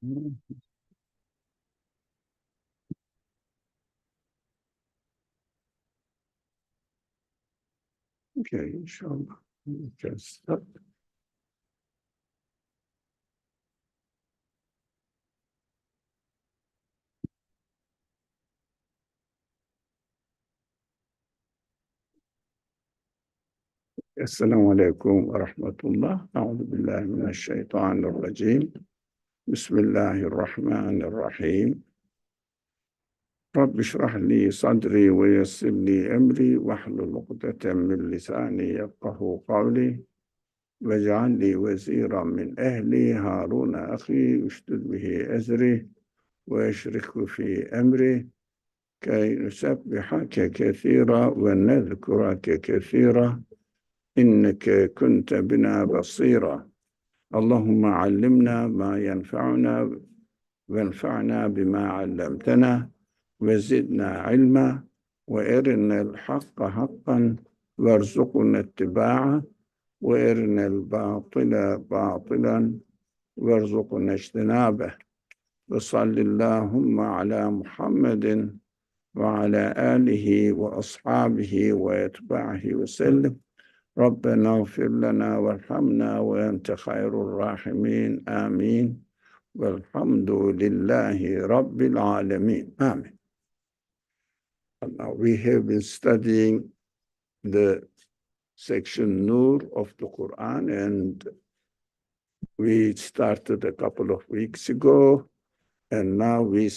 Okay, inshallah. We can start. السلام عليكم ورحمة الله. أعوذ بالله من الشيطان الرجيم. بسم الله الرحمن الرحيم. رب اشرح لي صدري ويسر لي أمري واحلل عقدة من لساني يفقه قولي واجعل لي وزيرا من أهلي هارون أخي اشدد به أزري وأشركه في أمري كي نسبحك كثيرا ونذكرك كثيرا إنك كنت بنا بصيرا. اللهم علمنا ما ينفعنا وانفعنا بما علمتنا وزدنا علما وارنا الحق حقا وارزقنا اتباعه وارنا الباطل باطلا وارزقنا اجتنابه. وصل اللهم على محمد وعلى آله وأصحابه وأتباعه وسلم. ربنا اغفر لنا وارحمنا وأنت خير الراحمين آمين والحمد لله رب العالمين آمين. Now we have been studying the section Noor of the Qur'an, and we started a couple of weeks ago, and now we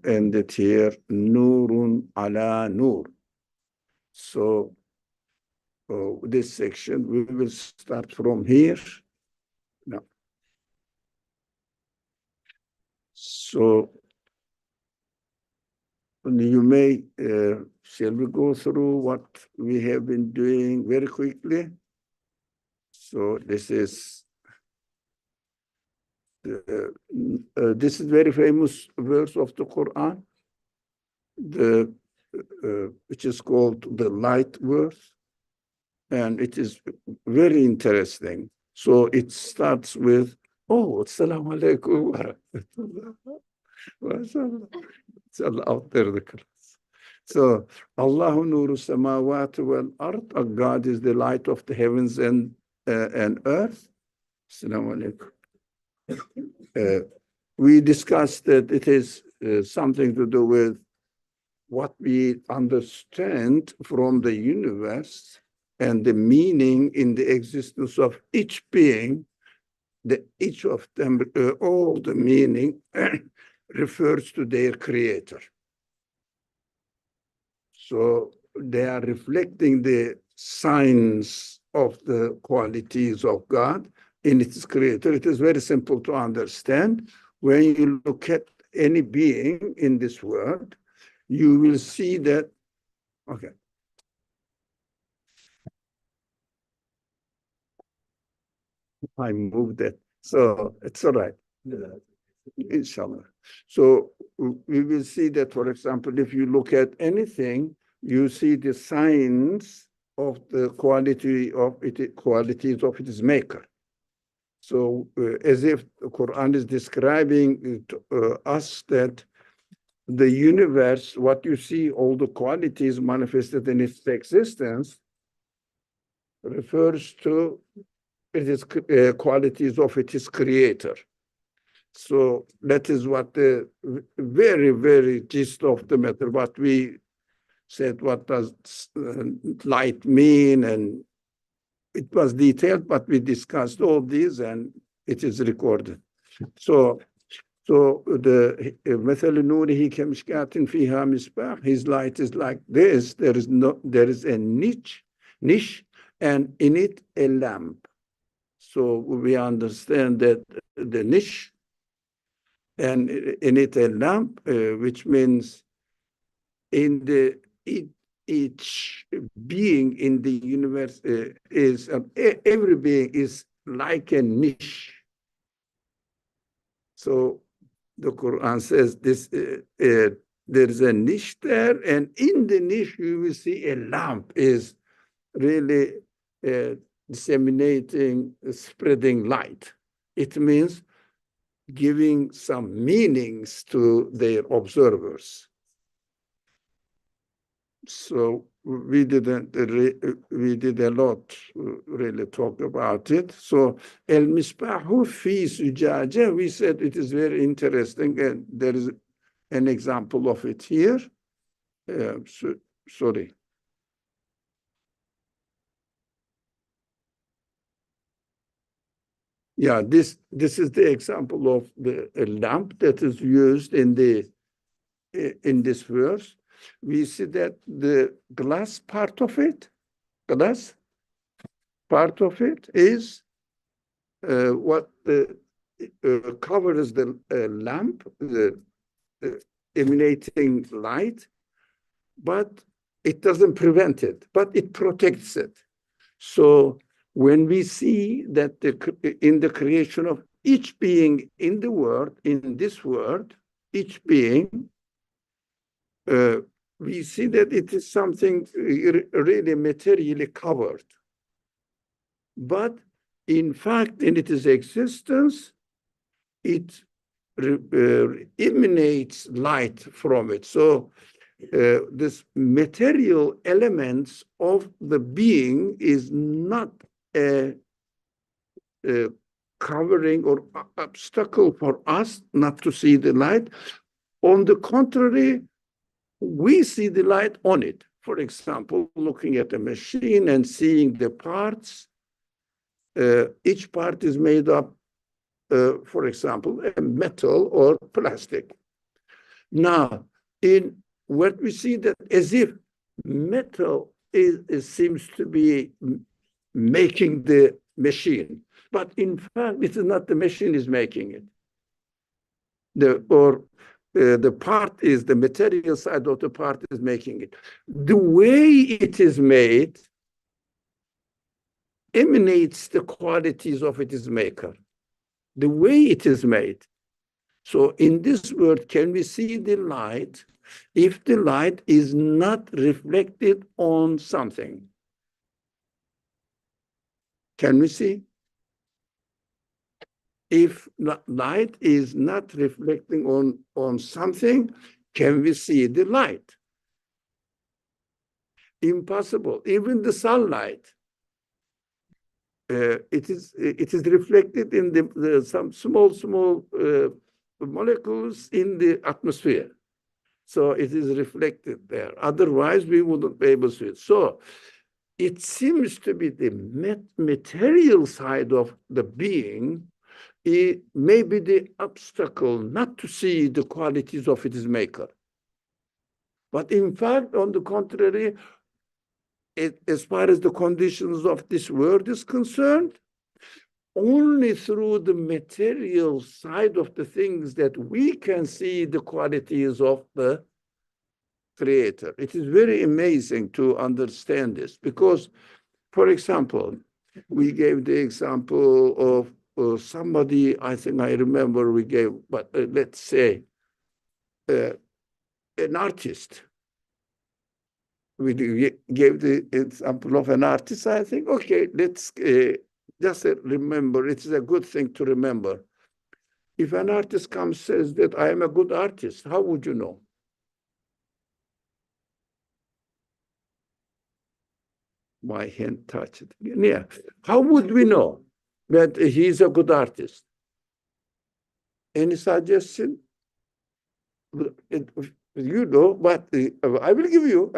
ended here Noorun ala Noor. So this section, we will start from here. Now. So you may, shall we go through what we have been doing very quickly? So this is very famous verse of the Quran, which is called the light verse. And it is very interesting. So it starts with, assalamu alaikum. It's all out there, the class. So, Allahu nuru samawati wal ard. God is the light of the heavens and earth. Assalamu alaikum. We discussed that it is something to do with what we understand from the universe and the meaning in the existence of each being. Each of them, all the meaning refers to their creator. So they are reflecting the signs of the qualities of God in its creator. It is very simple to understand. When you look at any being in this world, you will see that, okay. I moved it, so it's all right. Inshallah. So we will see that, for example, if you look at anything, you see the signs of the qualities of its maker. So as if the Quran is describing us that the universe, what you see, all the qualities manifested in its existence, refers to its qualities of its creator. So that is what the very, very gist of the matter, what we said, what does light mean, and it was detailed, but we discussed all these and it is recorded. So the مثل نوره كمشكاة فيها مصباح, his light is like this. There is a niche, and in it a lamp. So we understand that the niche, and in it a lamp, which means in each being in the universe is every being is like a niche. So the Quran says this: there is a niche there, and in the niche you will see a lamp is really disseminating, spreading light. It means giving some meanings to their observers. So we did a lot really talk about it. So al-misbahu fi zujaja, we said it is very interesting, and there is an example of it here. Sorry. Yeah, this is the example of the lamp that is used in this verse. We see that the glass part of it is what covers the lamp, the emanating light, but it doesn't prevent it, but it protects it. So when we see that in the creation of each being in the world, in this world, each being, we see that it is something really materially covered. But in fact, in its existence, it emanates light from it. So this material elements of the being is not a covering or obstacle for us not to see the light. On the contrary, we see the light on it. For example, looking at a machine and seeing the parts, each part is made up, for example, a metal or plastic. Now, in what we see that as if metal seems to be making the machine, but in fact, it is not the machine is making it. The part is the material side of the part is making it. The way it is made emanates the qualities of its maker. The way it is made. So in this world, can we see the light if the light is not reflected on something? Can we see? If light is not reflecting on something, can we see the light? Impossible. Even the sunlight, it is reflected in some small molecules in the atmosphere. So it is reflected there. Otherwise, we wouldn't be able to see it. So it seems to be the material side of the being. It may be the obstacle not to see the qualities of its maker. But in fact, on the contrary, as far as the conditions of this world is concerned, only through the material side of the things that we can see the qualities of the Creator. It is very amazing to understand this because, for example, we gave the example of somebody, I think I remember we gave, but let's say an artist. We gave the example of an artist. I think, okay, let's just remember, it's a good thing to remember. If an artist comes says that I am a good artist, how would you know? My hand touched it. Yeah. How would we know that he's a good artist? Any suggestion? You know, but I will give you.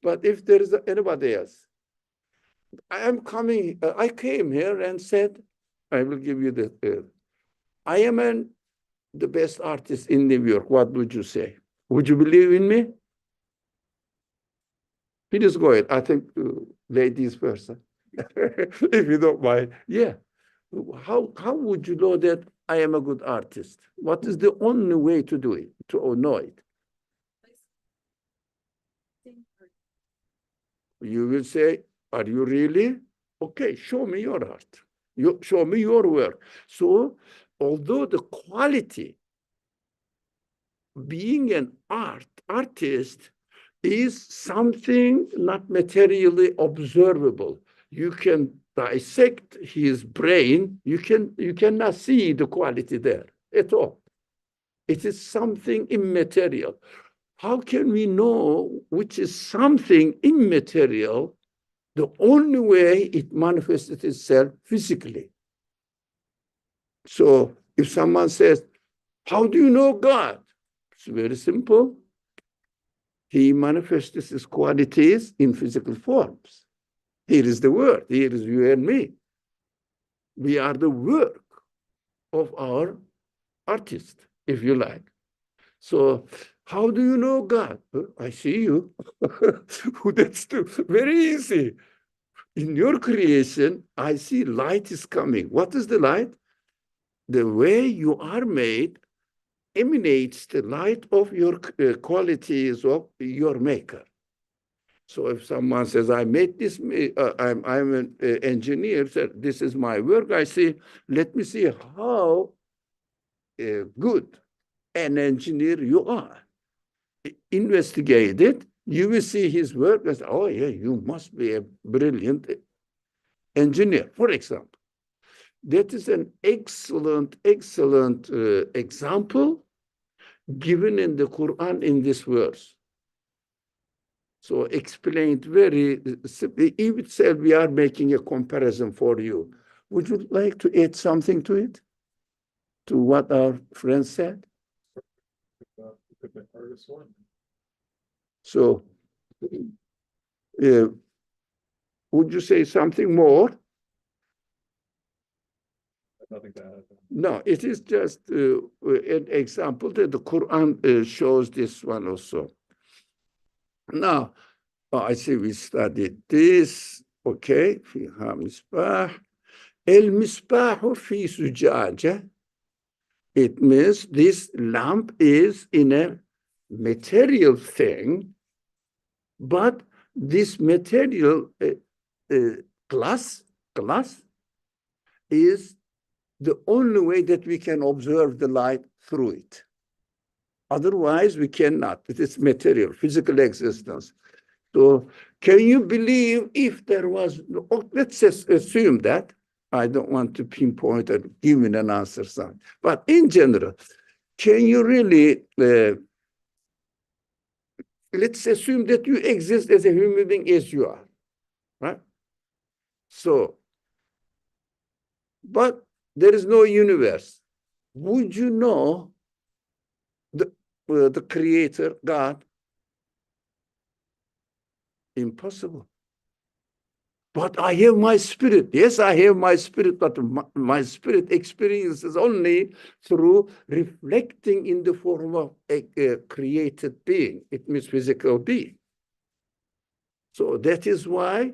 But if there is anybody else, I came here and said, I will give you I am the best artist in New York. What would you say? Would you believe in me? Please go ahead. I think ladies first, if you don't mind. Yeah. How would you know that I am a good artist? What is the only way to do it, to know it? You will say, are you really? Okay, show me your art. Show me your work. So, although the quality, being an artist is something not materially observable. You can dissect his brain, you cannot see the quality there at all. It is something immaterial. How can we know which is something immaterial? The only way it manifests itself physically. So if someone says, how do you know God? It's very simple. He manifests his qualities in physical forms. Here is the word. Here is you and me. We are the work of our artist, if you like. So how do you know God? I see you. That's very easy. In your creation, I see light is coming. What is the light? The way you are made emanates the light of your qualities of your maker. So if someone says, I made this, I'm an engineer, so this is my work, I say, let me see how good an engineer you are. Investigate it, you will see his work and say, oh yeah, you must be a brilliant engineer, for example. That is an excellent example given in the Quran in this verse. So explained very simply. Even said we are making a comparison for you. Would you like to add something to it? To what our friend said? So would you say something more? Nothing to add. No, it is just an example that the Quran shows this one also. Now, I see we studied this. Okay. فيها مصباح. المصباح في زجاجة. It means this lamp is in a material thing, but this material glass is the only way that we can observe the light through it. Otherwise, we cannot. It is material, physical existence. So can you believe if there was, let's just assume that, I don't want to pinpoint and give an answer, son. But in general, can you really, let's assume that you exist as a human being as you are, right? So, but there is no universe. Would you know the creator, God? Impossible. But I have my spirit. Yes, I have my spirit, but my spirit experiences only through reflecting in the form of a created being. It means physical being. So that is why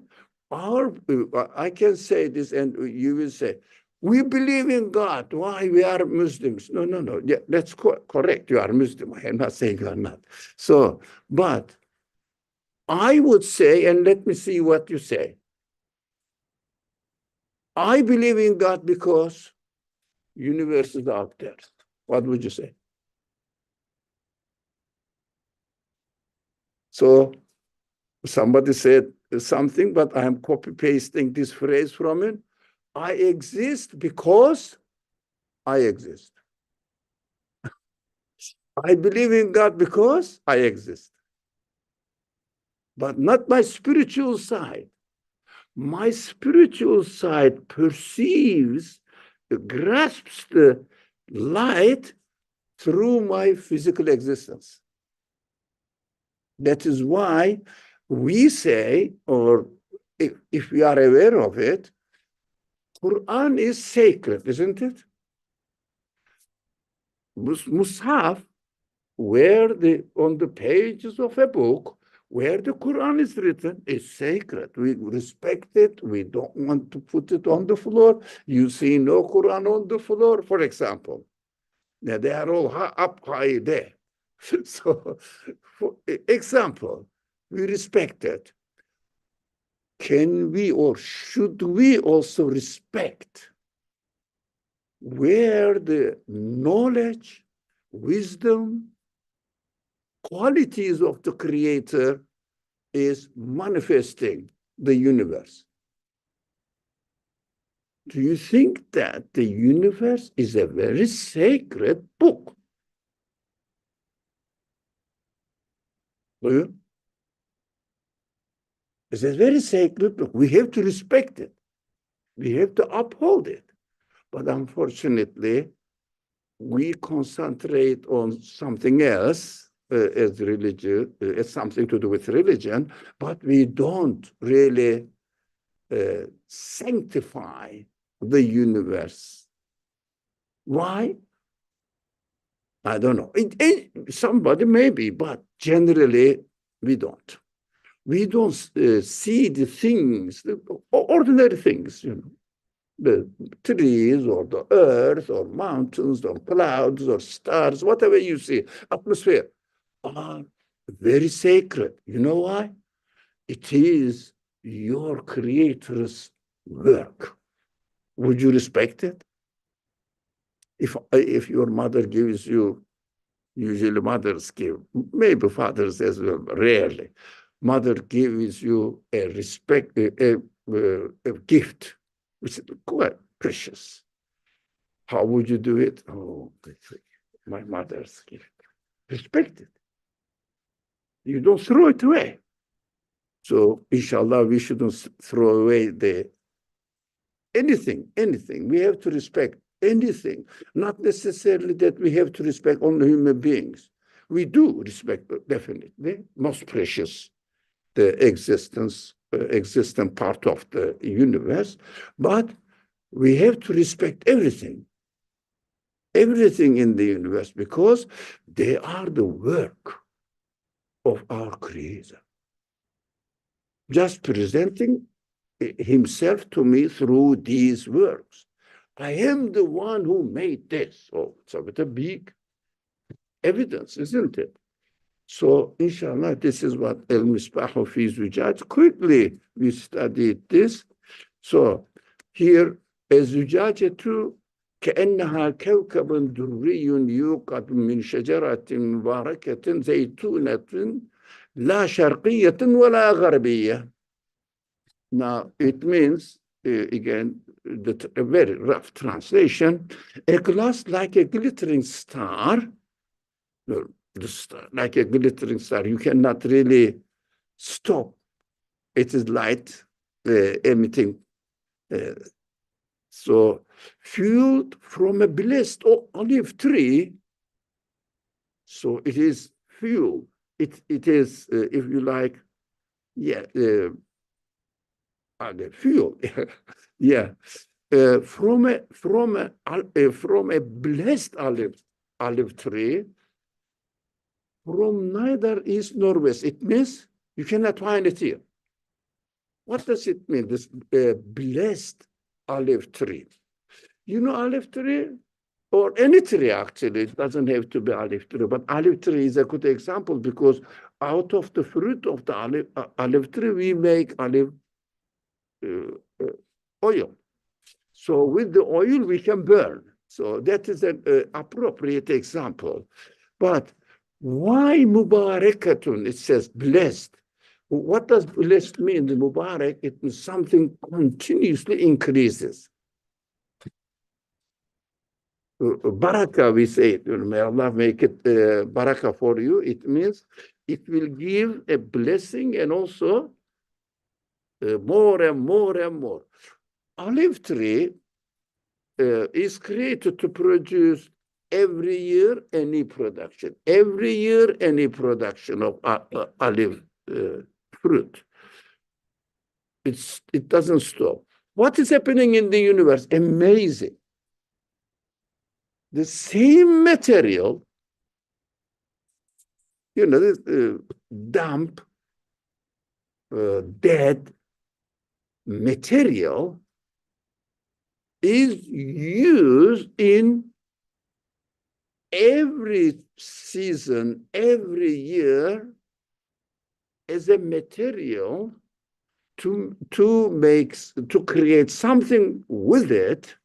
I can say this, and you will say, we believe in God. Why we are Muslims? No. Yeah, that's correct. You are Muslim. I am not saying you are not. So, but I would say, and let me see what you say. I believe in God because universe is out there. What would you say? So somebody said something, but I am copy pasting this phrase from it. I exist because I exist. I believe in God because I exist. But not my spiritual side. My spiritual side perceives, grasps the light through my physical existence. That is why we say, or if we are aware of it, Quran is sacred, isn't it? Mus'haf, where on the pages of a book, where the Quran is written, is sacred. We respect it. We don't want to put it on the floor. You see no Quran on the floor, for example. Now, they are all up high there. So, for example, we respect it. Can we or should we also respect where the knowledge, wisdom, qualities of the creator is manifesting the universe? Do you think that the universe is a very sacred book? Do you? It's a very sacred book. We have to respect it. We have to uphold it. But unfortunately, we concentrate on something else as religion, as something to do with religion, but we don't really sanctify the universe. Why? I don't know. Somebody maybe, but generally we don't. We don't see the things, the ordinary things, the trees or the earth or mountains or clouds or stars, whatever you see, atmosphere, are very sacred. You know why? It is your creator's work. Would you respect it? If your mother gives you, usually mothers give, maybe fathers as well, rarely. Mother gives you a gift, which is quite precious. How would you do it? Oh, my mother's gift. Respect it. You don't throw it away. So, inshallah, we shouldn't throw away anything. We have to respect anything. Not necessarily that we have to respect only human beings. We do respect, definitely, most precious, the existent part of the universe, but we have to respect everything in the universe, because they are the work of our Creator, just presenting himself to me through these works. I am the one who made this. Oh, it's a bit of big evidence, isn't it? So, inshallah, this is what al-misbahu fi zujaj. Quickly, we studied this. So, here, الزجاجة كأنها كوكب دري يوقد من شجرة مباركة زيتونة لا شرقية ولا غربية. Now, it means, again, a very rough translation, a glass like a glittering star, like a glittering star. You cannot really stop. It is light emitting. So, fueled from a blessed olive tree. So it is fuel. It is, if you like, yeah, the fuel. Yeah, from a blessed olive tree, from neither east nor west. It means you cannot find it here. What does it mean? This blessed olive tree. You know, olive tree, or any tree actually, it doesn't have to be olive tree, but olive tree is a good example, because out of the fruit of the olive tree, we make olive oil. So with the oil, we can burn. So that is an appropriate example. But why mubarakatun? It says blessed. What does blessed mean? The mubarak, it means something continuously increases. Barakah, we say it. May Allah make it barakah for you. It means it will give a blessing, and also more and more and more. Olive tree is created to produce every year any production. Every year any production of olive fruit. It doesn't stop. What is happening in the universe? Amazing. The same material, this damp, dead material is used in every season, every year, as a material to create something with it,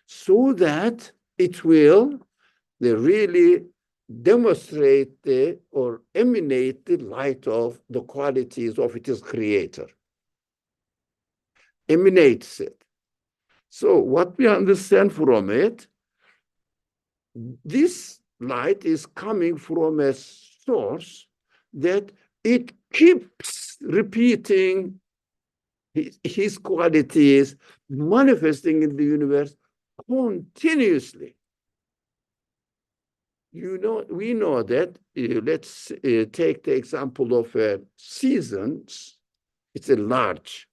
so that it will really demonstrate or emanate the light of the qualities of its creator. Emanates it. So what we understand from it, this light is coming from a source that it keeps repeating his qualities, manifesting in the universe continuously. You know, we know that, let's take the example of seasons. It's a large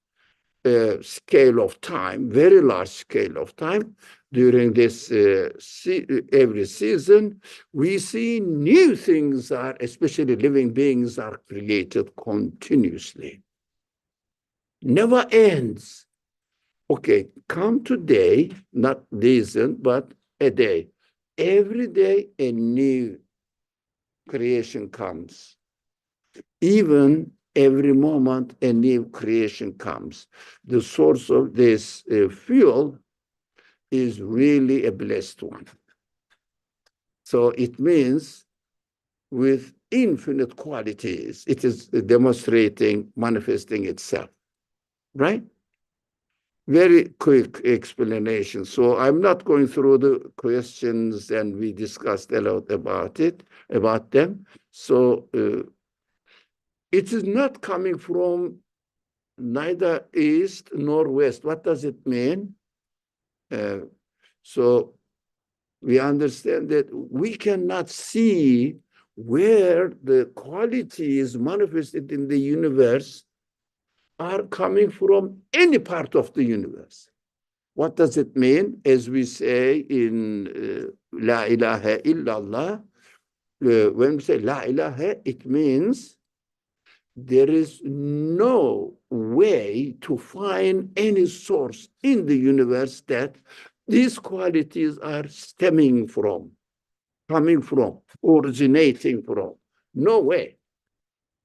scale of time, very large scale of time. During this every season, we see new things are, especially living beings, are created continuously. Never ends. Okay, come today, not season, but a day. Every day a new creation comes. Even every moment a new creation comes. The source of this fuel is really a blessed one. So it means with infinite qualities, it is demonstrating, manifesting itself, right? Very quick explanation. So I'm not going through the questions, and we discussed a lot about them. So it is not coming from neither east nor west. What does it mean? So we understand that we cannot see where the qualities manifested in the universe are coming from any part of the universe. What does it mean? As we say in La ilaha illallah, when we say La ilaha, it means there is no way to find any source in the universe that these qualities are stemming from, coming from, originating from. No way.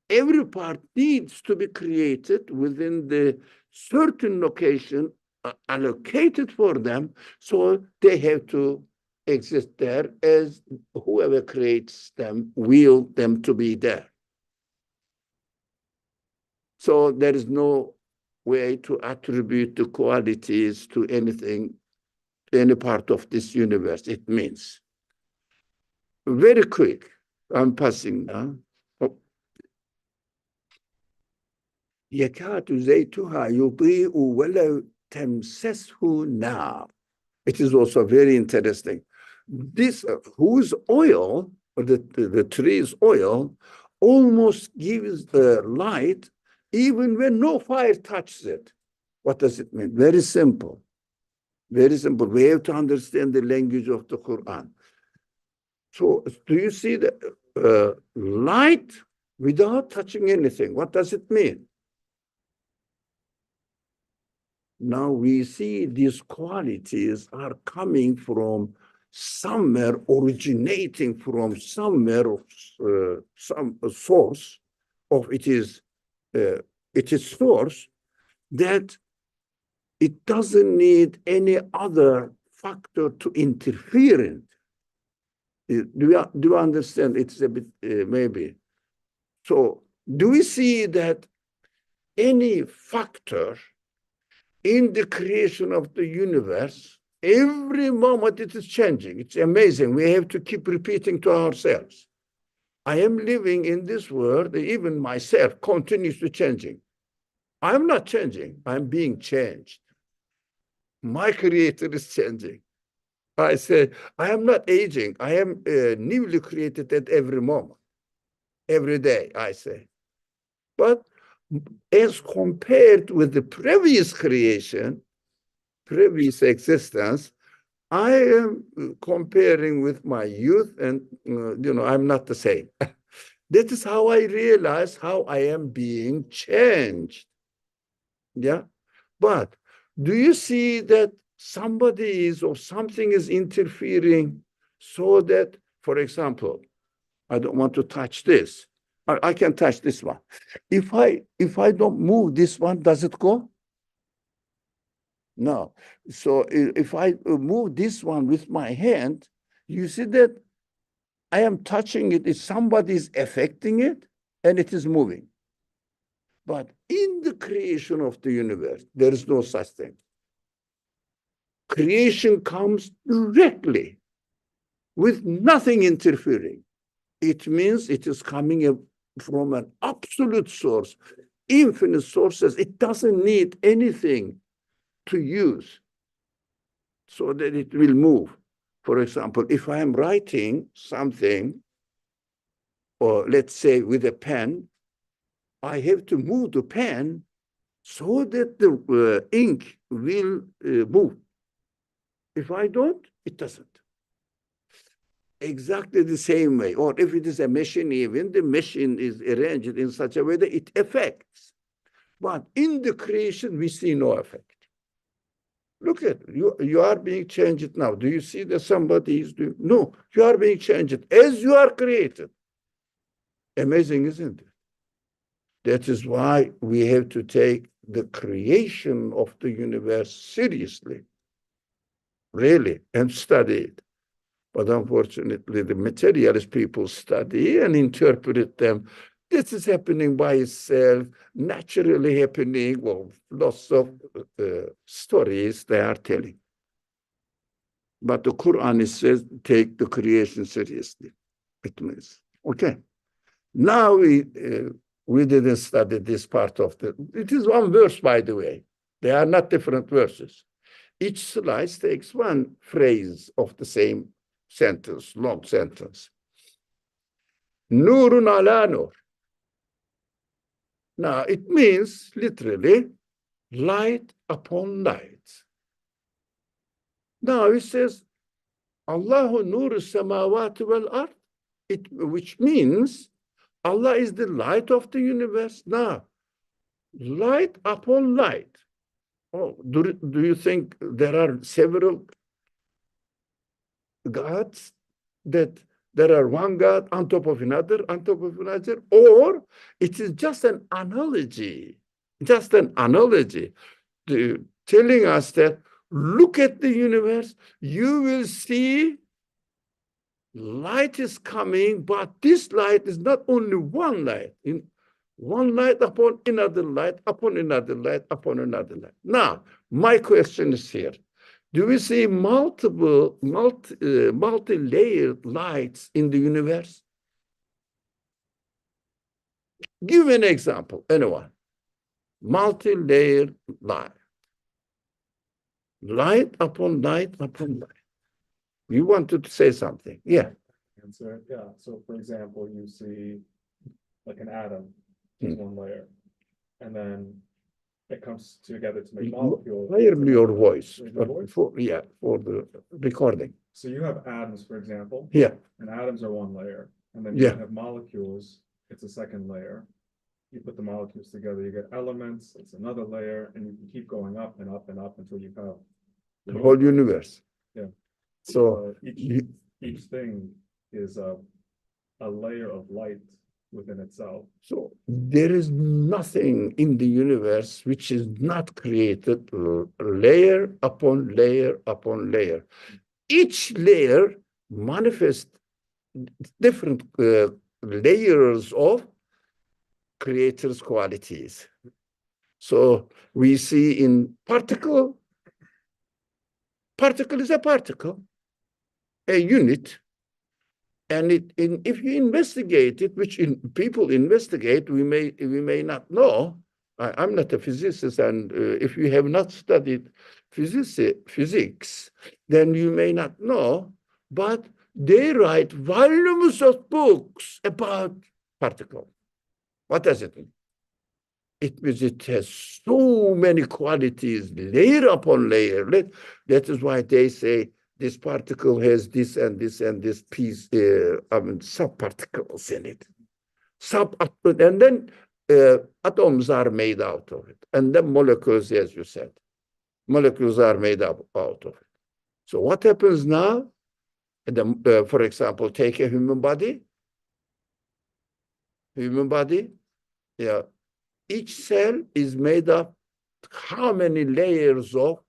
Every part needs to be created within the certain location allocated for them, so they have to exist there as whoever creates them will them to be there. So there is no way to attribute the qualities to anything, any part of this universe. It means very quick. I'm passing now. يكاد زيتها يضيء ولو تمسسه نار. It is also very interesting. This whose oil, or the tree's oil, almost gives the light even when no fire touches it. What does it mean? Very simple. Very simple. We have to understand the language of the Qur'an. So do you see the light without touching anything? What does it mean? Now we see these qualities are coming from somewhere, originating from somewhere, some source of it is source that it doesn't need any other factor to interfere in. Do you understand? It's a bit maybe. So do we see that any factor in the creation of the universe, every moment it is changing? It's amazing. We have to keep repeating to ourselves. I am living in this world, even myself continuously changing. I'm not changing, I'm being changed. My creator is changing. I say, I am not aging. I am newly created at every moment, every day, I say. But as compared with the previous creation, previous existence, I am comparing with my youth, and I'm not the same. That is how I realize how I am being changed. Yeah. But do you see that somebody is or something is interfering so that, for example, I don't want to touch this. I can touch this one. If I don't move this one, does it go? No. So if I move this one with my hand, you see that I am touching it. If somebody is affecting it, and it is moving. But in the creation of the universe, there is no such thing. creation comes directly with nothing interfering. It means it is coming from an absolute source, infinite sources. It doesn't need anything to use so that it will move. For example, if I am writing something, or let's say with a pen, I have to move the pen so that the ink will move. If I don't, it doesn't. Exactly the same way. Or if it is a machine, even the machine is arranged in such a way that it affects. But in the creation, we see no effect. Look at you. You are being changed now. Do you see that somebody is doing? No, you are being changed as you are created. Amazing, isn't it? That is why we have to take the creation of the universe seriously, really, and study it. But unfortunately, the materialist people study and interpret them. This is happening by itself, naturally happening. Well, lots of stories they are telling. But the Quran says, take the creation seriously. It means, okay. Now we didn't study this part of the, it is one verse, by the way. They are not different verses. Each slide takes one phrase of the same sentence, long sentence. Nurun ala nur. Now, it means literally light upon light. Now, it says, Allahu nur samawati wal ard, which means Allah is the light of the universe. Now, light upon light. Oh, do you think there are several gods, that there are one God on top of another, or it is just an analogy, telling us that look at the universe, you will see light is coming, but this light is not only one light, in one light upon another light, upon another light, upon another light. Now, my question is here. Do we see multi-layered lights in the universe? Give me an example, anyone. Multi-layered light. Light upon light upon light. You wanted to say something? Yeah. Answer. Yeah. So, for example, you see like an atom, is one layer, and then it comes together to make molecules. Hear your voice. For the recording. So you have atoms, for example. Yeah. And atoms are one layer, and then you have molecules. It's a second layer. You put the molecules together, you get elements. It's another layer, and you can keep going up and up and up until you have the whole universe. Yeah. So each thing is a layer of light within itself. So there is nothing in the universe which is not created layer upon layer upon layer. Each layer manifests different layers of creator's qualities. So we see in particle is a particle, a unit. And if you investigate it, which people investigate, we may not know. I'm not a physicist, and if you have not studied physics, then you may not know. But they write volumes of books about particle. What does it mean? It means it has so many qualities, layer upon layer. That is why they say this particle has this and this and this piece, subparticles in it. And then atoms are made out of it. And then molecules, as you said, molecules are made out of it. So what happens now? For example, take a human body. Yeah. Each cell is made up how many layers of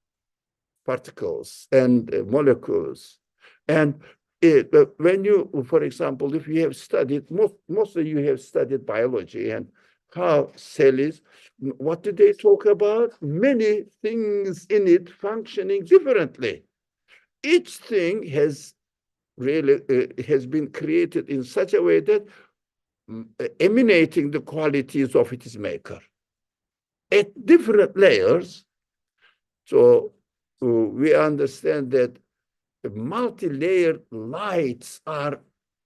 particles and molecules. And when you, for example, if you have studied, most of you have studied biology, and how cell is. What did they talk about? Many things in it functioning differently. Each thing has really has been created in such a way that emanating the qualities of its maker at different layers. So we understand that multi-layered lights are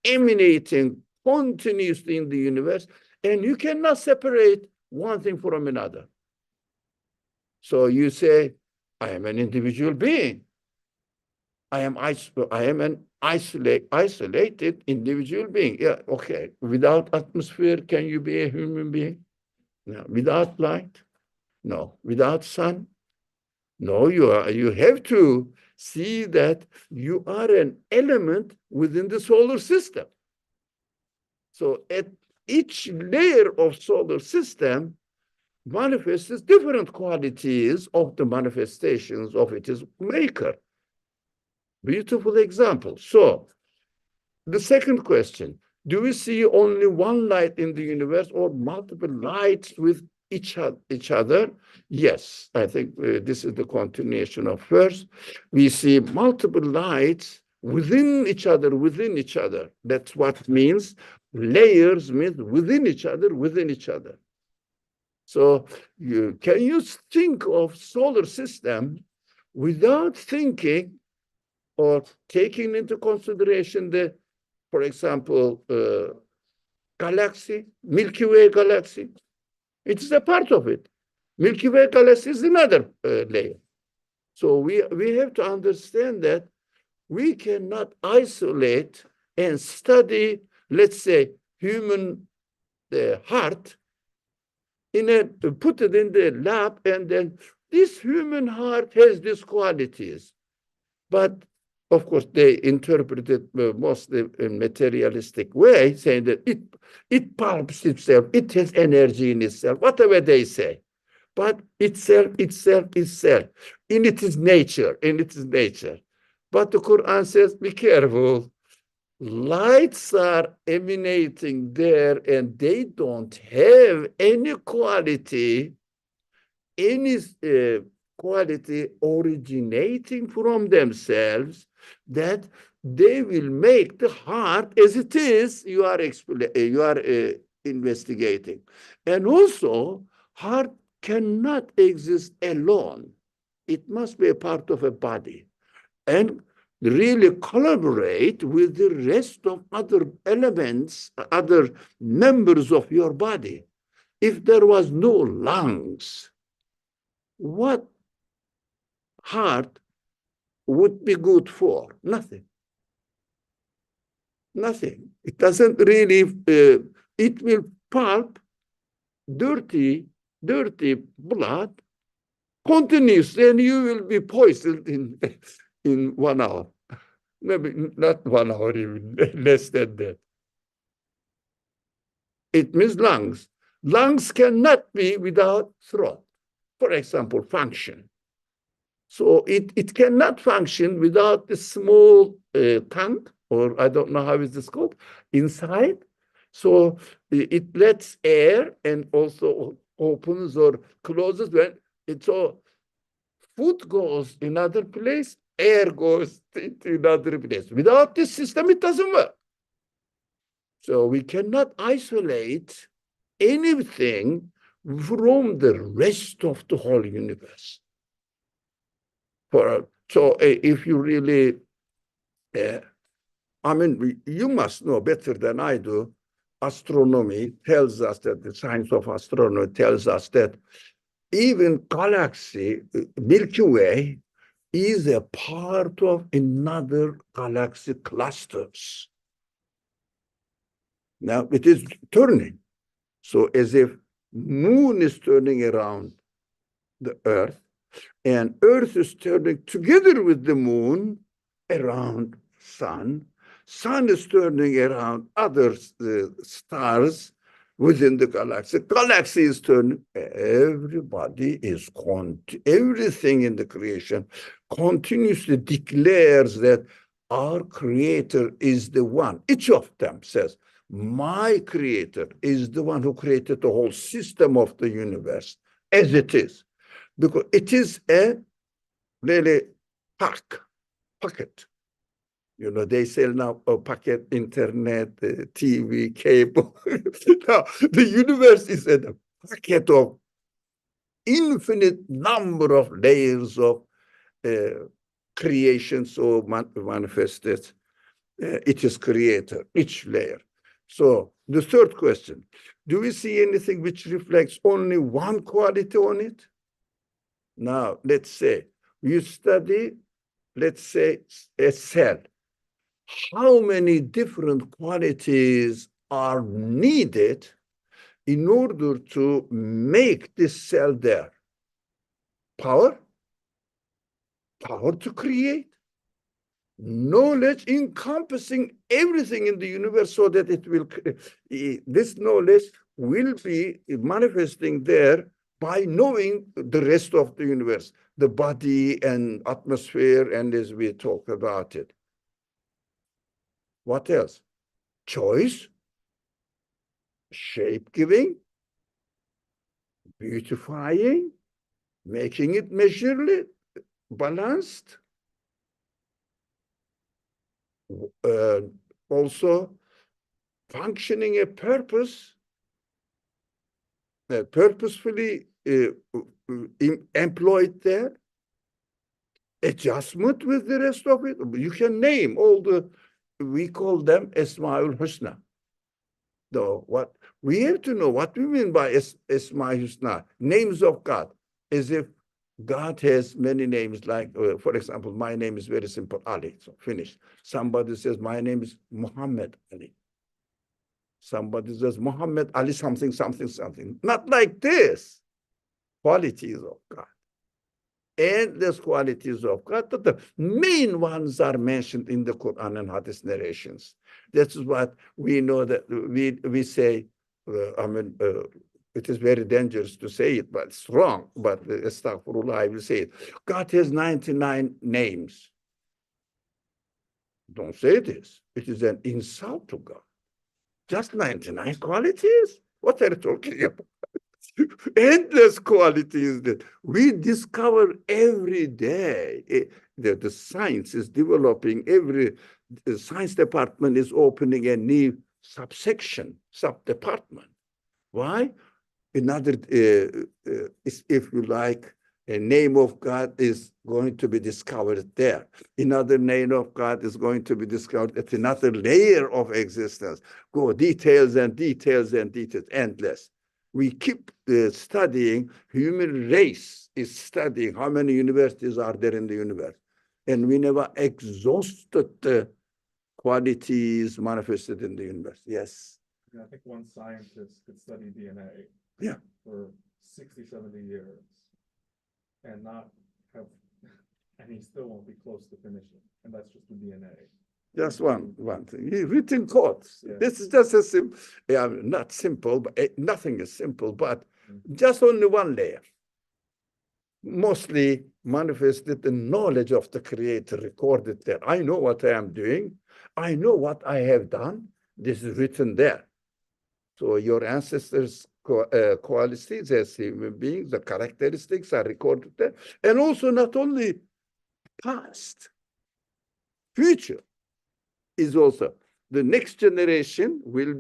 emanating continuously in the universe, and you cannot separate one thing from another. So you say, I am an individual being. I am an isolated individual being. Yeah, okay. Without atmosphere, can you be a human being? No. Without light? No. Without sun? No, you have to see that you are an element within the solar system. So at each layer of solar system manifests different qualities of the manifestations of its maker. Beautiful example. So the second question, do we see only one light in the universe or multiple lights with each other? Yes, I think this is the continuation of first. We see multiple lights within each other, within each other. That's what means layers means within each other, within each other. So can you think of solar system without thinking or taking into consideration the, for example, galaxy, Milky Way galaxy? It is a part of it. Milky Way galaxy is another layer. So we have to understand that we cannot isolate and study, let's say, human heart, put it in the lab, and then this human heart has these qualities. But of course, they interpret it mostly in materialistic way, saying that it pulps itself, it has energy in itself, whatever they say. But itself, in its nature, in its nature. But the Quran says, be careful. Lights are emanating there, and they don't have any quality originating from themselves that they will make the heart as it is you are investigating. And also, heart cannot exist alone. It must be a part of a body and really collaborate with the rest of other elements, other members of your body. If there was no lungs, what heart would be good for? Nothing. Nothing. It doesn't really, it will pulp dirty blood continuously, and you will be poisoned in 1 hour. Maybe not 1 hour, even less than that. It means lungs. Lungs cannot be without throat, for example, function. So it cannot function without the small tank, or I don't know how is this called, inside. So it lets air and also opens or closes when it's all food goes in another place, air goes into another place. Without this system, it doesn't work. So we cannot isolate anything from the rest of the whole universe. So if you really, I mean, you must know better than I do, astronomy tells us that, the science of astronomy tells us that even galaxy, Milky Way, is a part of another galaxy clusters. Now it is turning. So as if moon is turning around the Earth, and Earth is turning together with the moon around sun. Sun is turning around other stars within the galaxy. Galaxy is turning. Everybody is everything in the creation continuously declares that our creator is the one. Each of them says, My creator is the one who created the whole system of the universe as it is, because it is a really packet. You know, they sell now a packet, internet, TV, cable. Now, the universe is a packet of infinite number of layers of creation, so manifested. It is creator, each layer. So the third question, do we see anything which reflects only one quality on it? Now, let's say you study, let's say, a cell. How many different qualities are needed in order to make this cell there? Power to create, knowledge encompassing everything in the universe so that it will, this knowledge will be manifesting there by knowing the rest of the universe, the body and atmosphere, and as we talk about it. What else? Choice, shape giving, beautifying, making it measurably balanced. Also functioning a purpose, purposefully employed there. Adjustment with the rest of it. You can name all the, we call them Esmaul Husna. Though what we have to know what we mean by Esmaul Husna, names of God, as if God has many names, like, for example, my name is very simple, Ali, so finished. Somebody says, my name is Muhammad Ali. Somebody says, Muhammad Ali something, something, something. Not like this. Qualities of God. Endless qualities of God, but the main ones are mentioned in the Quran and Hadith narrations. This is what we know, that we say, it is very dangerous to say it, but it's wrong. But astaghfirullah, I will say it. God has 99 names. Don't say this. It is an insult to God. Just 99 qualities? What are you talking about? Endless qualities that we discover every day. The science is developing. Every science department is opening a new subsection, sub-department. Why? Another, if you like, a name of God is going to be discovered there. Another name of God is going to be discovered at another layer of existence. Go details and details and details, endless. We keep studying, human race is studying how many universities are there in the universe. And we never exhausted the qualities manifested in the universe. Yes. I think one scientist could study DNA for 60, 70 years and not have, and he still won't be close to finishing. And that's just the DNA. Just one thing. Written codes. Yeah. This is just a simple, not simple, but nothing is simple, but just only one layer. Mostly manifested the knowledge of the Creator recorded there. I know what I am doing. I know what I have done. This is written there. So your ancestors' qualities as human beings, the characteristics are recorded there. And also not only past, future is also. The next generation will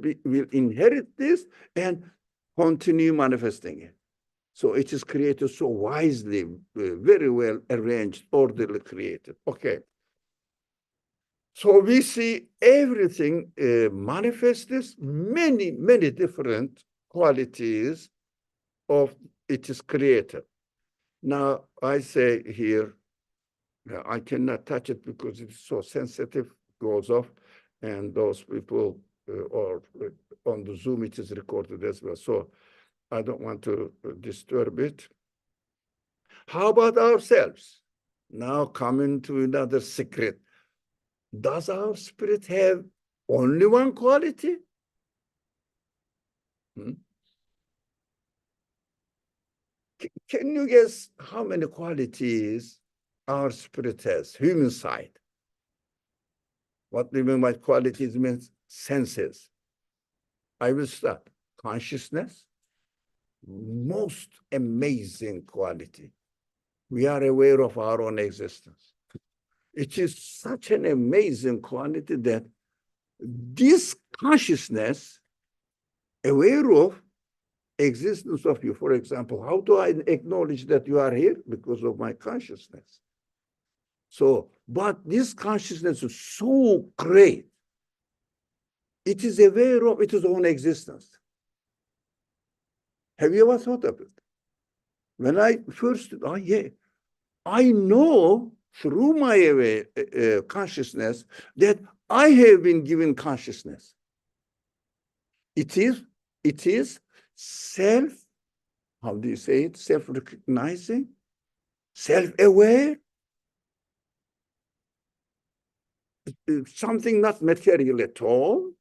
inherit this and continue manifesting it. So it is created so wisely, very well arranged, orderly created. Okay. So we see everything manifests many, many different qualities of it is created. Now, I say here, I cannot touch it because it's so sensitive, goes off, and those people or on the Zoom, it is recorded as well. So I don't want to disturb it. How about ourselves? Now coming to another secret. Does our spirit have only one quality? Can you guess how many qualities our spirit has, human side? What we mean by qualities means senses. I will start. Consciousness, most amazing quality. We are aware of our own existence. It is such an amazing quality that this consciousness, aware of existence of you. For example, how do I acknowledge that you are here? Because of my consciousness. So, but this consciousness is so great. It is aware of its own existence. Have you ever thought of it? When I first, I know through my consciousness that I have been given consciousness. It is self, how do you say it? Self-recognizing, self-aware, something not material at all,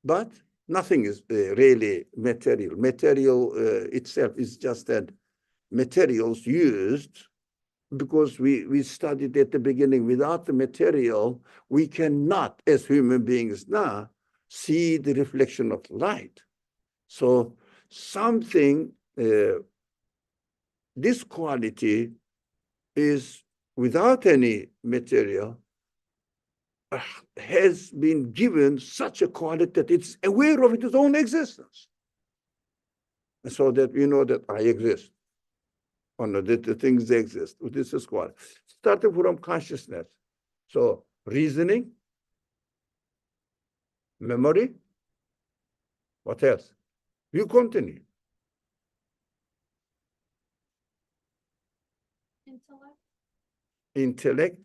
but nothing is really material. Material itself is just that materials used, because we studied at the beginning, without the material, we cannot, as human beings now, see the reflection of light. So something, this quality is without any material, has been given such a quality that it's aware of its own existence. So that we know that I exist. Or no, that the things exist. This is quality. Starting from consciousness. So reasoning, memory, what else? You continue. Intellect.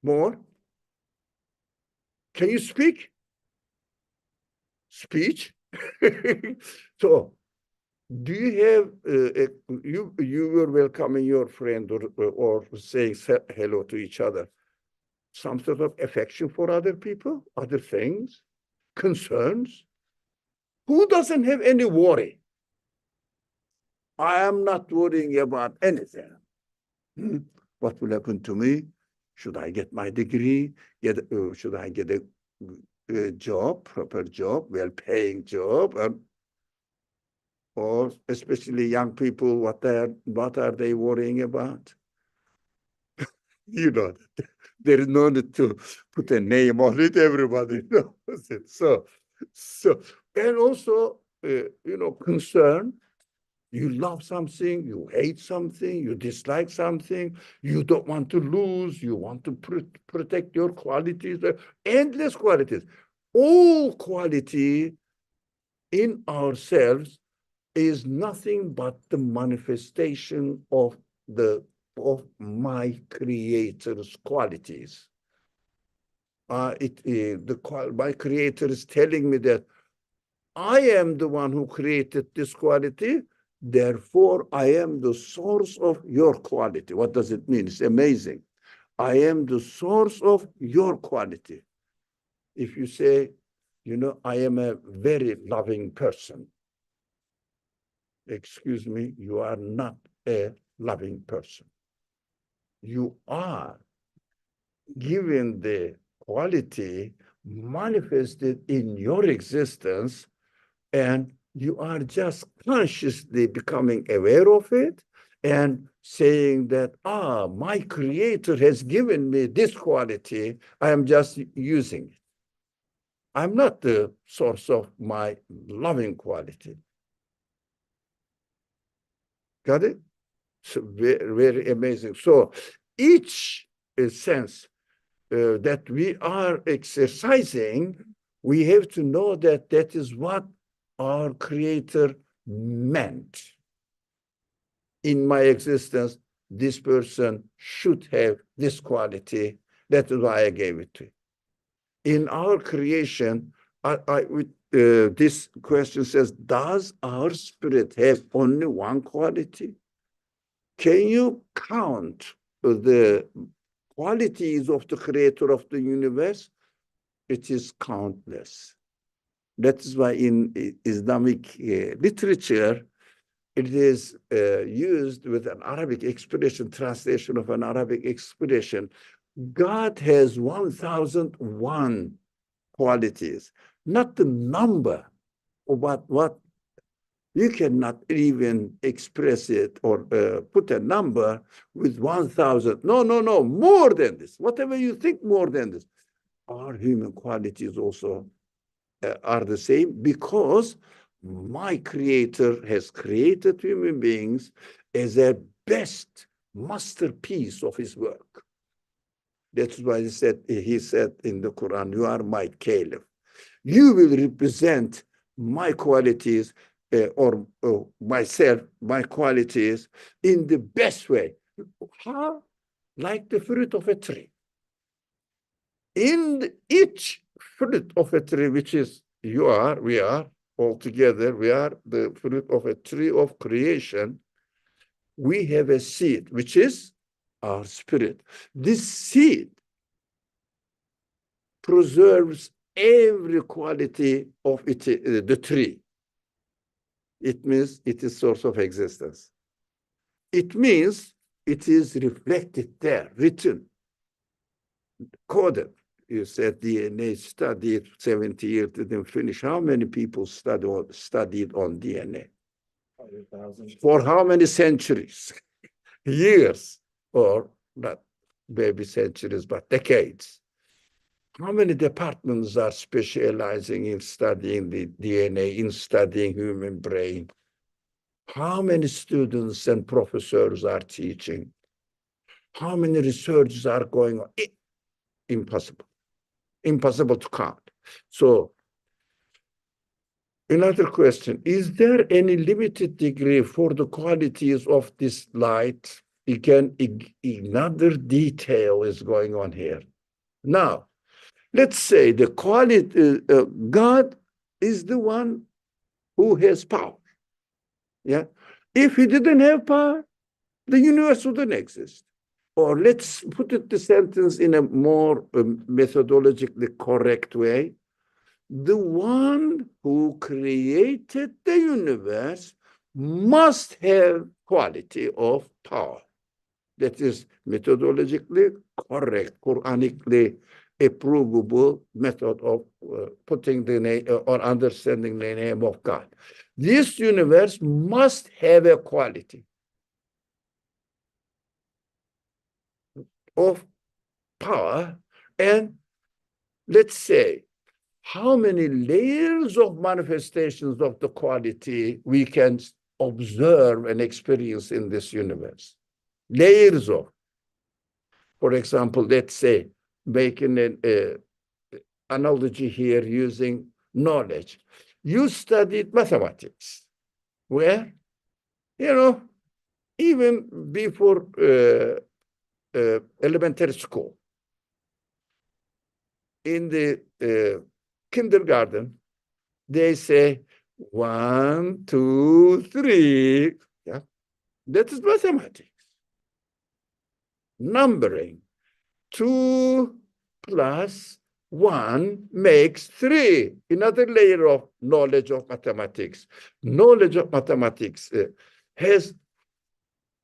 More. Can you speak? Speech. So, do you have you were welcoming your friend or saying hello to each other? Some sort of affection for other people, other things, concerns? Who doesn't have any worry? I am not worrying about anything. What will happen to me? Should I get my degree? Should I get a job, proper job, well-paying job? Or especially young people, what are they worrying about? You know, there is no need to put a name on it. Everybody knows it. So, and also, concern. You love something, you hate something, you dislike something, you don't want to lose, you want to protect your qualities, endless qualities. All quality in ourselves is nothing but the manifestation of my Creator's qualities. My Creator is telling me that I am the one who created this quality. Therefore, I am the source of your quality. What does it mean? It's amazing. I am the source of your quality. If you say, I am a very loving person. Excuse me, you are not a loving person. You are given the quality manifested in your existence, and you are just consciously becoming aware of it and saying that, my Creator has given me this quality. I am just using it. I'm not the source of my loving quality. Got it? So very, very amazing. So each sense that we are exercising, we have to know that that is what our Creator meant. In my existence, this person should have this quality. That is why I gave it to you. In our creation, this question says, does our spirit have only one quality? Can you count the qualities of the Creator of the universe? It is countless. That is why in Islamic literature, it is used with an Arabic expression, translation of an Arabic expression. God has 1001 qualities, not the number, But what you cannot even express it or put a number with 1,000. No, no, no, more than this. Whatever you think, more than this. Our human qualities also are the same because my creator has created human beings as a best masterpiece of his work. That's why he said in the Quran, you are my caliph. You will represent my qualities or myself, my qualities in the best way. How? Like the fruit of a tree. In each fruit of a tree, which is we are, all together, we are the fruit of a tree of creation. We have a seed, which is our spirit. This seed preserves every quality of the tree. It means it is source of existence. It means it is reflected there, written, coded. You said DNA studied 70 years, didn't finish. How many people studied on DNA? 100,000. For how many centuries? Years, or not maybe centuries, but decades. How many departments are specializing in studying the DNA, in studying human brain? How many students and professors are teaching? How many researchers are going on? Impossible. Impossible to count. So, another question, is there any limited degree for the qualities of this light? Again, another detail is going on here. Now, let's say the quality, God is the one who has power. Yeah. If he didn't have power, the universe wouldn't exist. Or let's put the sentence in a more methodologically correct way. The one who created the universe must have quality of power. That is methodologically correct, Quranically approvable method of putting the name or understanding the name of God. This universe must have a quality of power. And let's say, how many layers of manifestations of the quality we can observe and experience in this universe? Layers of. For example, let's say, making an analogy here using knowledge. You studied mathematics, where, even before elementary school, in the kindergarten, they say 1, 2, 3. Yeah, that is mathematics. Numbering. 2 plus 1 makes 3. Another layer of knowledge of mathematics. Knowledge of mathematics has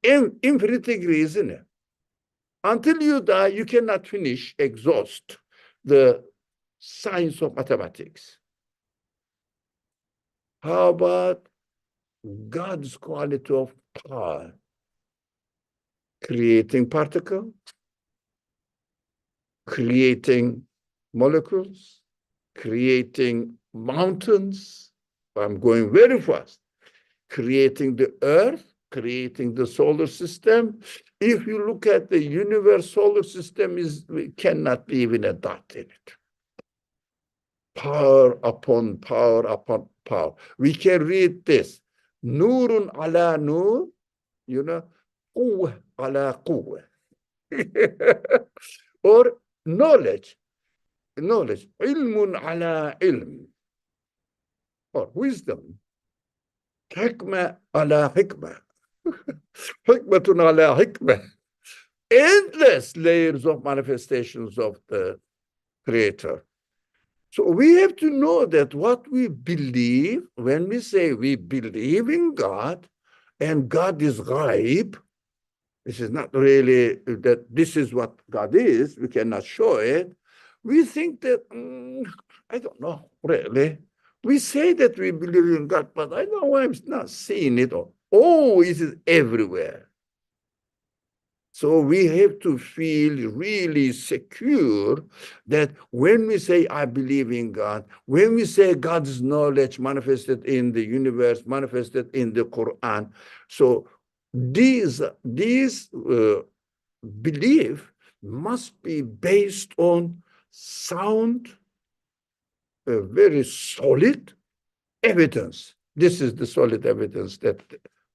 infinite degrees in it. Until you die, you cannot finish, exhaust the science of mathematics. How about God's quality of power? Creating particles, creating molecules, creating mountains. I'm going very fast. Creating the earth, creating the solar system. If you look at the universe, solar system we cannot be even a dot in it. Power upon power upon power. We can read this. Noorun ala nur, quwwah ala quwwah. Or knowledge. Ilmun ala ilm. Or wisdom. Hikmah ala hikmah. Hikmatun ala hikmah. Endless layers of manifestations of the Creator. So we have to know that what we believe, when we say we believe in God, and God is ghaib, this is not really that this is what God is, we cannot show it. We think that, I don't know, really. We say that we believe in God, but I know I'm not seeing it all. Oh, it is everywhere. So we have to feel really secure that when we say, I believe in God, when we say God's knowledge manifested in the universe, manifested in the Qur'an, so these belief must be based on sound, very solid evidence. This is the solid evidence that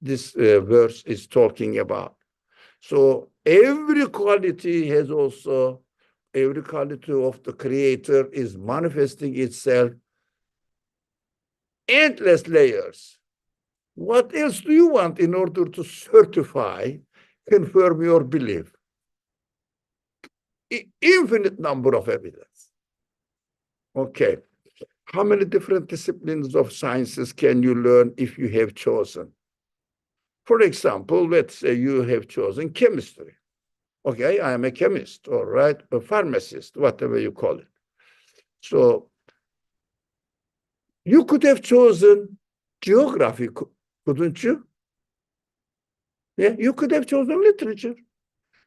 this verse is talking about. So every quality has also, every quality of the creator is manifesting itself endless layers. What else do you want in order to certify, confirm your belief? Infinite number of evidence. Okay. How many different disciplines of sciences can you learn if you have chosen? For example, let's say you have chosen chemistry. Okay, I am a chemist, all right, a pharmacist, whatever you call it. So you could have chosen geography, couldn't you? Yeah, you could have chosen literature.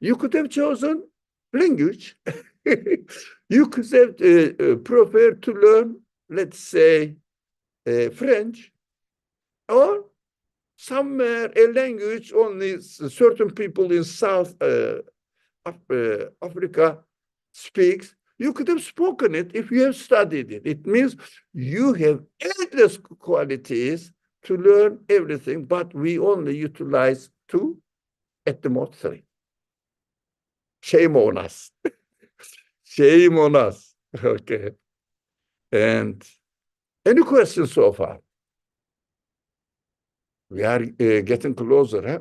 You could have chosen language. You could have preferred to learn, let's say, French, or somewhere a language only certain people in South Africa speaks. You could have spoken it if you have studied it. It means you have endless qualities to learn everything, but we only utilize two, at the most three. Shame on us. Shame on us. Okay. And any questions so far? We are getting closer, huh?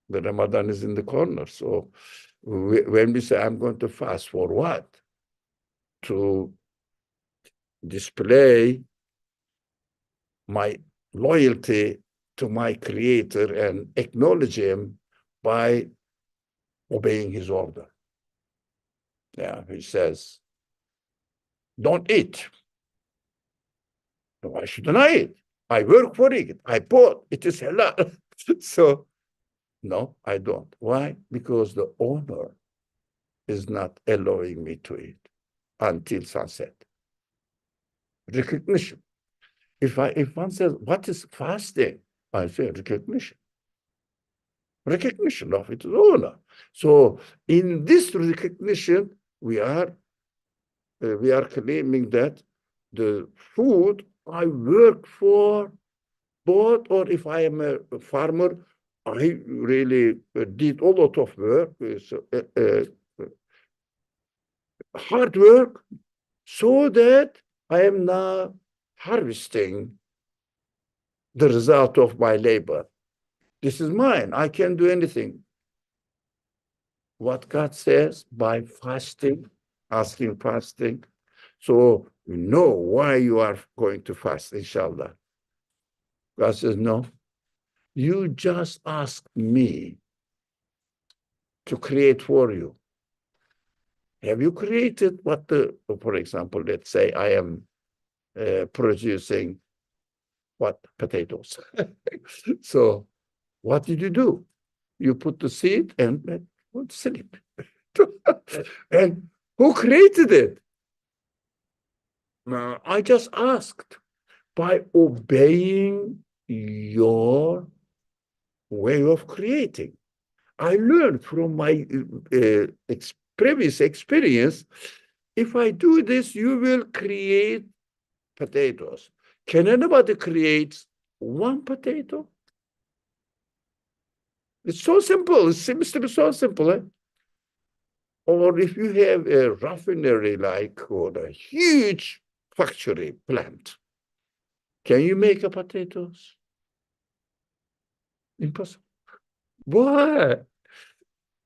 The Ramadan is in the corner. So when we say, I'm going to fast, for what? To display my loyalty to my creator and acknowledge him by obeying his order. Yeah, he says, don't eat. Why shouldn't I eat? I work for it. I bought. It is halal. So, no, I don't. Why? Because the owner is not allowing me to eat until sunset. Recognition. If one says, what is fasting? I say recognition. Recognition of its owner. So in this recognition, we are claiming that the food I work for, bought, or if I am a farmer, I really did a lot of work, hard work, so that I am now harvesting the result of my labor. This is mine. I can do anything. What God says by fasting, asking fasting. So you know why you are going to fast, inshallah. God says, no, you just ask me to create for you. Have you created what for example, let's say I am producing what? Potatoes. So what did you do? You put the seed and sleep. And who created it? I just asked by obeying your way of creating. I learned from my previous experience, if I do this, you will create potatoes. Can anybody create one potato? It's so simple. It seems to be so simple. Eh? Or if you have a refinery like, or a huge factory plant, can you make a potatoes? Impossible. Why?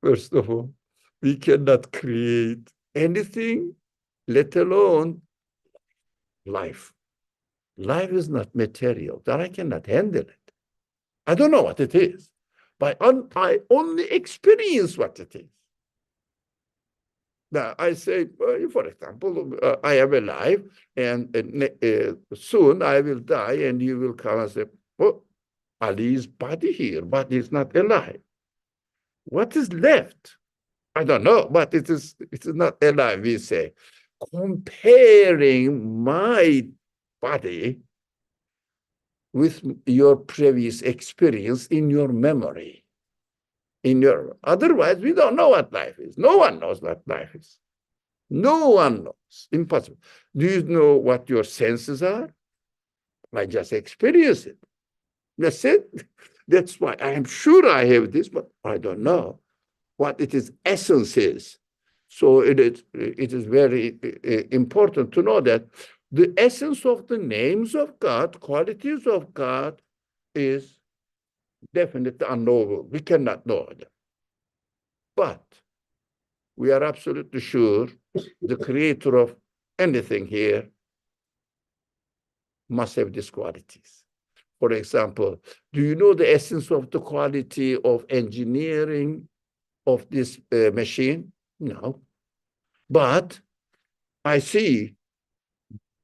First of all, we cannot create anything, let alone life. Life is not material, that I cannot handle it. I don't know what it is, but I only experience what it is. Now, I say, for example, I am alive, and soon I will die, and you will come and say, oh, Ali's body here, but he's not alive. What is left? I don't know, but it is not alive, we say. Comparing my body with your previous experience in your memory. Otherwise, we don't know what life is. No one knows what life is. No one knows. Impossible. Do you know what your senses are? I just experience it. That's it. That's why I am sure I have this, but I don't know what its essence is. So it is very important to know that the essence of the names of God, qualities of God, is definitely unknowable. We cannot know them. But we are absolutely sure the creator of anything here must have these qualities. For example, do you know the essence of the quality of engineering of this machine? No. But I see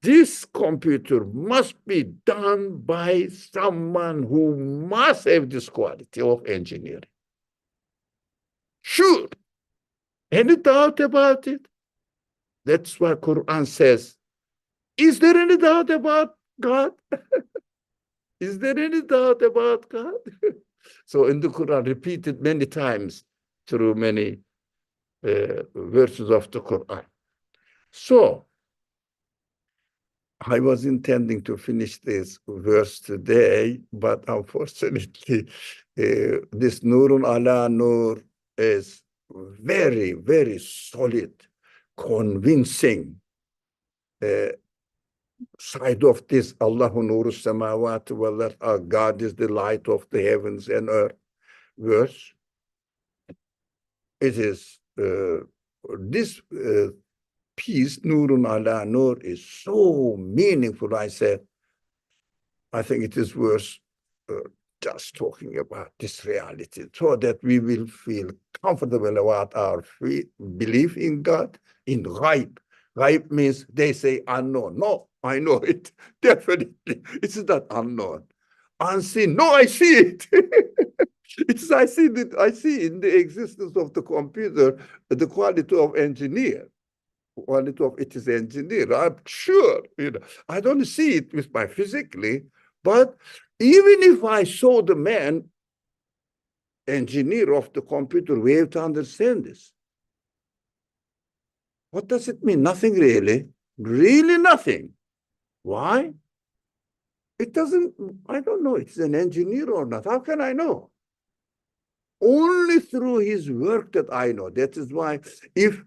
this computer must be done by someone who must have this quality of engineering. Sure. Any doubt about it? That's why Qur'an says, is there any doubt about God? Is there any doubt about God? So in the Quran, repeated many times through many verses of the Quran. So I was intending to finish this verse today, but unfortunately, this Nurun ala Noor is very, very solid, convincing side of this. Allahu nuru samawati wal ard. God is the light of the heavens and earth verse. It is this piece, Nurun ala Nur, is so meaningful. I said, I think it is worth just talking about this reality so that we will feel comfortable about our belief in God, in ghaib. Ghaib means they say unknown. No, I know it, definitely. It's not unknown. Unseen, no, I see it. I see in the existence of the computer the quality of engineer. Quality of it is engineer. I'm sure, I don't see it with my physically, but even if I saw the man, engineer of the computer, we have to understand this. What does it mean? Nothing really. Really nothing. Why? It doesn't, I don't know, it's an engineer or not. How can I know? Only through his work that I know. That is why if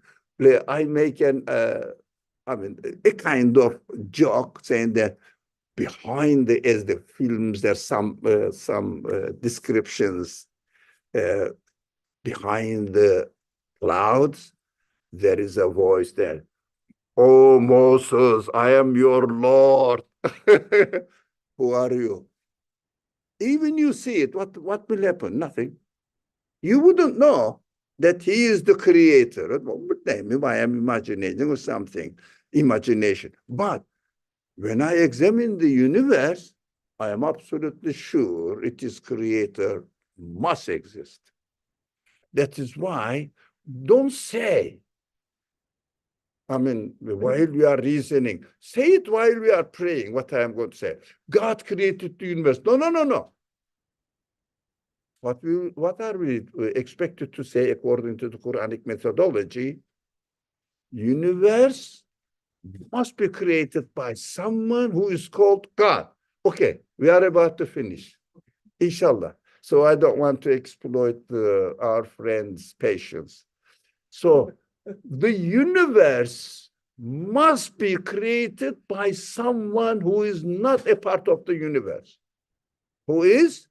I make a kind of joke saying that behind as the films, there's some descriptions behind the clouds, there is a voice there. Oh, Moses, I am your Lord. Who are you? Even you see it, what will happen? Nothing. You wouldn't know that he is the creator. Maybe I am imagining or something, imagination. But when I examine the universe, I am absolutely sure it is creator must exist. That is why don't say, while we are reasoning, say it while we are praying, what I am going to say. God created the universe. No. What are we expected to say according to the Quranic methodology? Universe must be created by someone who is called God. Okay, we are about to finish, inshallah. So I don't want to exploit our friends' patience. So the universe must be created by someone who is not a part of the universe. Who is?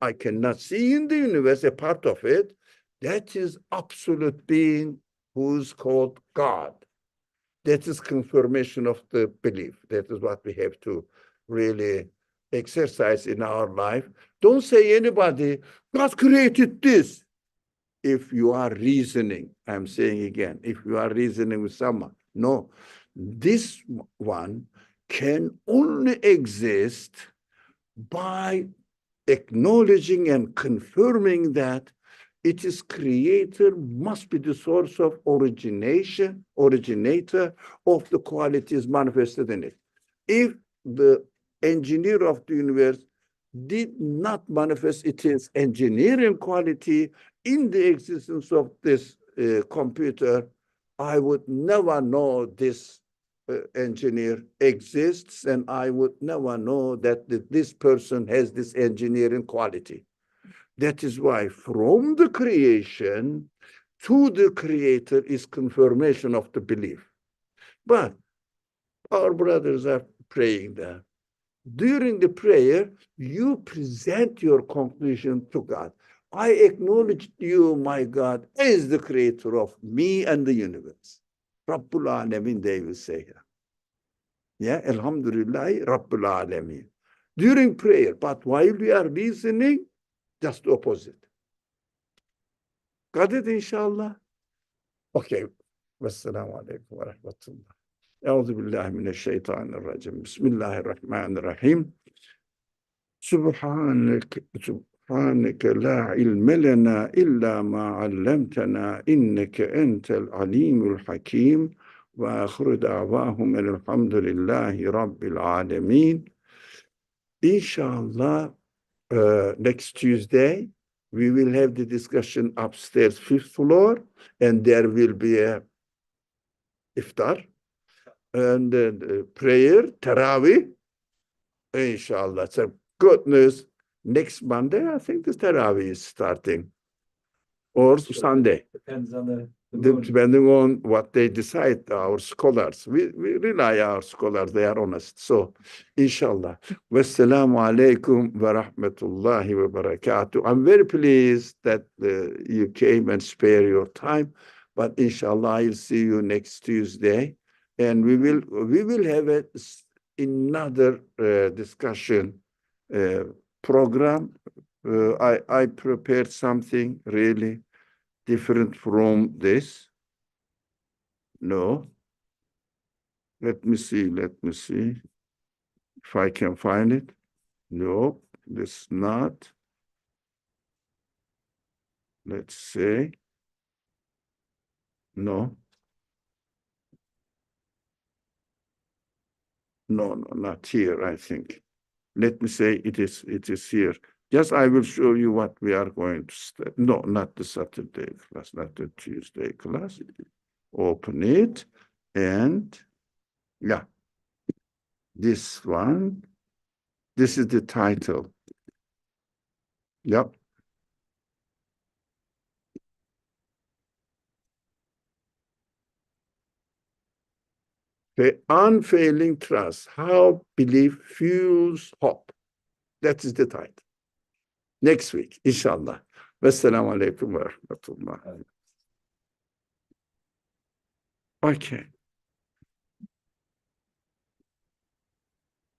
I cannot see in the universe a part of it. That is absolute being who's called God. That is confirmation of the belief. That is what we have to really exercise in our life. Don't say anybody, God created this. if you are reasoning, I'm saying again, if you are reasoning with someone. No, this one can only exist by acknowledging and confirming that it is creator must be the source of originator of the qualities manifested in it. If the engineer of the universe did not manifest its engineering quality in the existence of this computer, I would never know this engineer exists, and I would never know that this person has this engineering quality. That is why from the creation to the creator is confirmation of the belief. But our brothers are praying there. During the prayer, you present your conclusion to God. I acknowledge you, my God, as the creator of me and the universe. Rabbul Alamin, they will say here. Yeah, Alhamdulillah, Rabbul Alamin. During prayer, but while we are reasoning, just the opposite. Got it, inshallah? Okay. Wassalamu alaikum wa rahmatullah. أعوذ بالله من الشيطان الرجيم. بسم الله الرحمن الرحيم. سبحانك لا علم لنا إلا ما علمتنا إنك أنت العليم الحكيم وآخر دعواهم الحمد لله رب العالمين. Inshallah, next Tuesday, we will have the discussion upstairs, 5th floor, and there will be a iftar and prayer, tarawih, inshallah. So good news. Next Monday, I think the tarawih is starting, or Sunday. Depends on the Depending on what they decide, our scholars. We rely on our scholars, they are honest. So, inshallah. Wassalamu alaikum wa rahmatullahi wa barakatuh. I'm very pleased that you came and spare your time, but inshallah, I'll see you next Tuesday. And we will have another discussion program. I prepared something really different from this. No. Let me see if I can find it. No, this not. Let's say. No. No, not here, I think. Let me say it is here. Just I will show you what we are going to study. No, not the Saturday class, not the Tuesday class. Open it, and yeah, this one. This is the title. Yep. The unfailing trust, how belief fuels hope. That is the title. Next week, inshallah. Wassalamu alaikum wa rahmatullah. Okay.